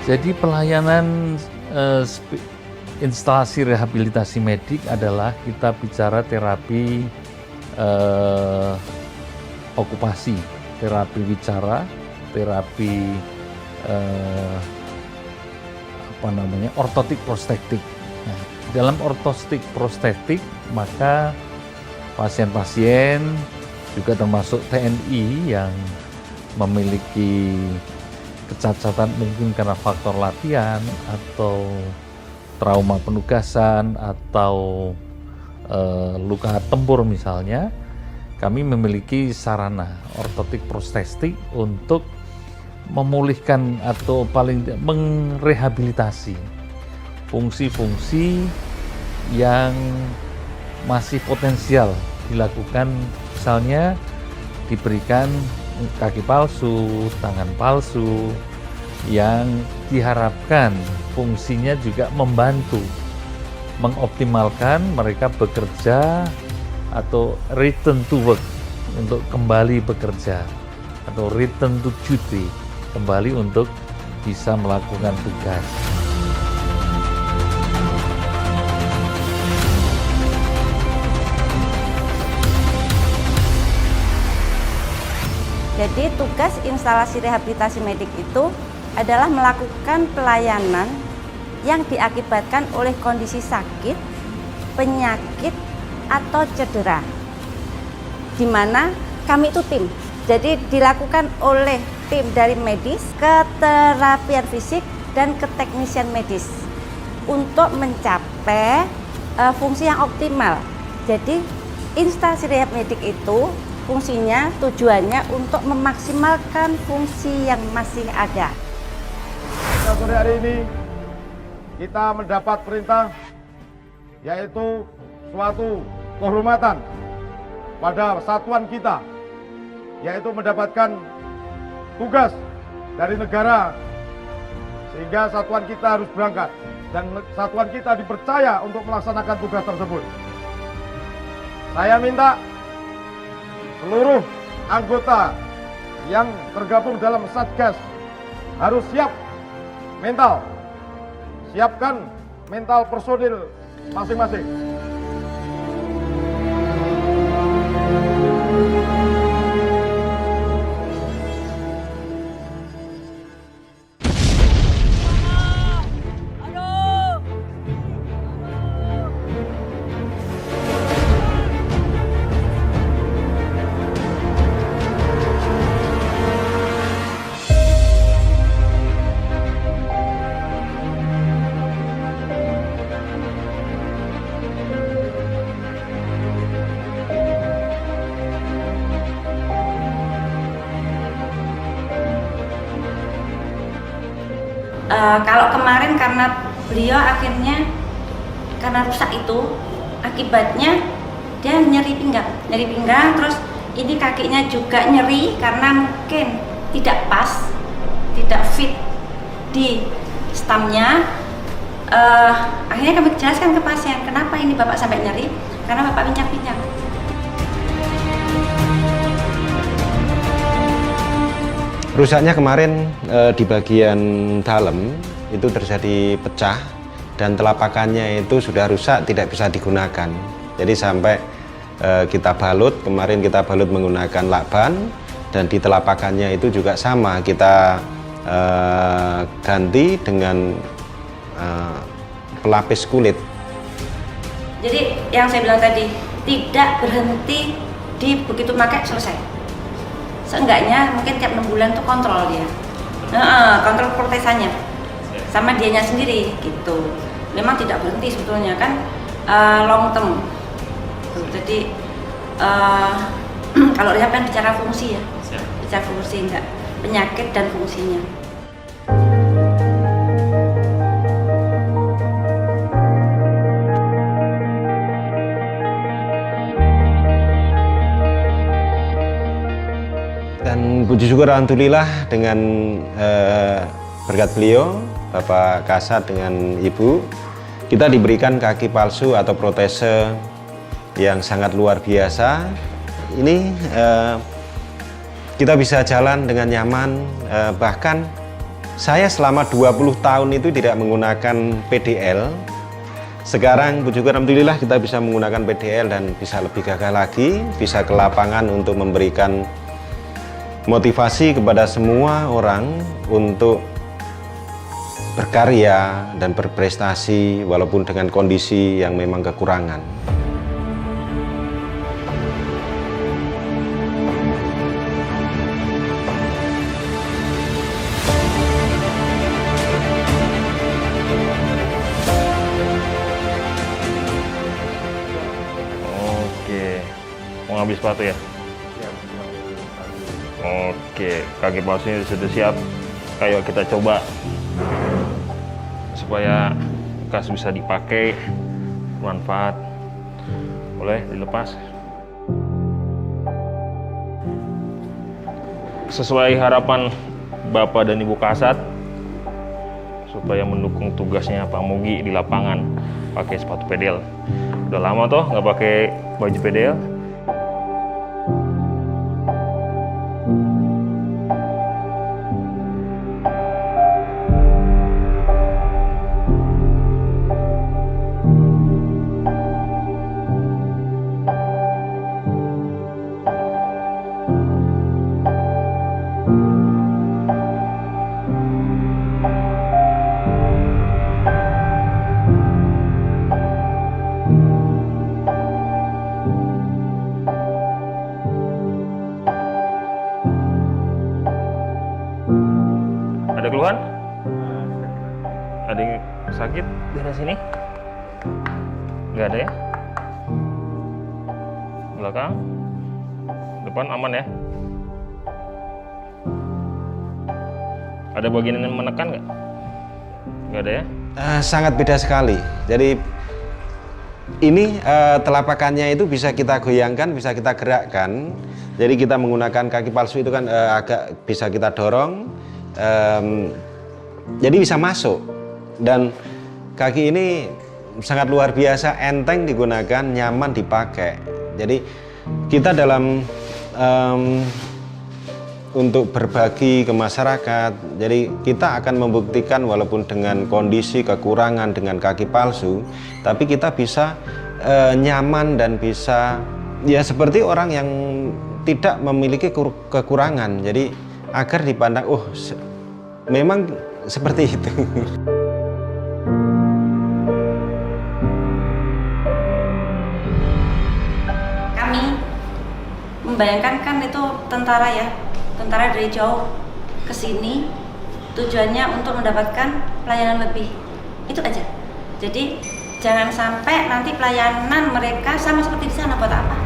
Jadi pelayanan instalasi rehabilitasi medik adalah kita bicara terapi okupasi, terapi bicara, terapi ortotik prostetik. Nah, dalam ortotik prostetik maka pasien-pasien juga termasuk TNI yang memiliki kecacatan mungkin karena faktor latihan atau trauma penugasan atau luka tempur misalnya, kami memiliki sarana ortotik prostetik untuk memulihkan atau paling tidak merehabilitasi fungsi-fungsi yang masih potensial dilakukan, misalnya diberikan kaki palsu, tangan palsu, yang diharapkan fungsinya juga membantu mengoptimalkan mereka bekerja atau return to work, untuk kembali bekerja, atau return to duty, kembali untuk bisa melakukan tugas. Jadi tugas instalasi rehabilitasi medik itu adalah melakukan pelayanan yang diakibatkan oleh kondisi sakit, penyakit, atau cedera. Di mana kami itu tim. Jadi dilakukan oleh tim dari medis, keterapian fisik, dan keteknisian medis untuk mencapai fungsi yang optimal. Jadi instalasi rehab medik itu fungsinya, tujuannya untuk memaksimalkan fungsi yang masih ada. Sore hari ini kita mendapat perintah, yaitu suatu kehormatan pada satuan kita, yaitu mendapatkan tugas dari negara, sehingga satuan kita harus berangkat dan satuan kita dipercaya untuk melaksanakan tugas tersebut. Saya minta seluruh anggota yang tergabung dalam Satgas harus siap mental. Siapkan mental personil masing-masing. Kalau kemarin karena beliau akhirnya karena rusak itu, akibatnya dia nyeri pinggang, terus ini kakinya juga nyeri karena mungkin tidak pas, tidak fit di stamnya. Akhirnya kami jelaskan ke pasien, kenapa ini bapak sampai nyeri, karena bapak pincang-pincang. Rusaknya kemarin di bagian dalam itu terjadi pecah dan telapakannya itu sudah rusak, tidak bisa digunakan. Jadi sampai kita balut, kemarin kita balut menggunakan lakban, dan di telapakannya itu juga sama, kita ganti dengan pelapis kulit. Jadi yang saya bilang tadi, tidak berhenti di begitu pakai selesai. Seenggaknya mungkin tiap 6 bulan tuh kontrol dia, kontrol protesannya sama dianya sendiri gitu. Memang tidak berhenti sebetulnya kan, long term tuh. Jadi kalau rehab kan bicara fungsi ya, bicara fungsi, enggak penyakit dan fungsinya. Dan puji syukur alhamdulillah dengan berkat beliau, Bapak Kasat dengan Ibu, kita diberikan kaki palsu atau protese yang sangat luar biasa. Ini kita bisa jalan dengan nyaman, bahkan Saya selama 20 tahun itu tidak menggunakan PDL. Sekarang puji syukur alhamdulillah kita bisa menggunakan PDL dan bisa lebih gagah lagi, bisa ke lapangan untuk memberikan motivasi kepada semua orang untuk berkarya dan berprestasi walaupun dengan kondisi yang memang kekurangan. Oke, mau ngambil sepatu ya? Oke, kaki palsunya sudah siap. Ayo kita coba supaya bekas bisa dipakai, bermanfaat. Boleh dilepas. Sesuai harapan Bapak dan Ibu Kasat, supaya mendukung tugasnya Pak Mugi di lapangan pakai sepatu pedal. Udah lama toh nggak pakai baju pedal. Ada keluhan? Ada yang sakit di daerah sini? Nggak ada ya? Belakang? Depan aman ya? Ada bagian yang menekan nggak? Nggak ada ya? Sangat beda sekali. Jadi ini telapakannya itu bisa kita goyangkan, bisa kita gerakkan. Jadi kita menggunakan kaki palsu itu kan agak bisa kita dorong. Jadi bisa masuk, dan kaki ini sangat luar biasa, enteng digunakan, nyaman dipakai. Jadi kita dalam untuk berbagi ke masyarakat, jadi kita akan membuktikan walaupun dengan kondisi kekurangan dengan kaki palsu, tapi kita bisa nyaman dan bisa ya seperti orang yang tidak memiliki kekurangan. Jadi agar dipandang, oh memang seperti itu. Kami membayangkan kan itu tentara ya, tentara dari jauh ke sini tujuannya untuk mendapatkan pelayanan lebih, itu aja. Jadi jangan sampai nanti pelayanan mereka sama seperti di sana, buat apa?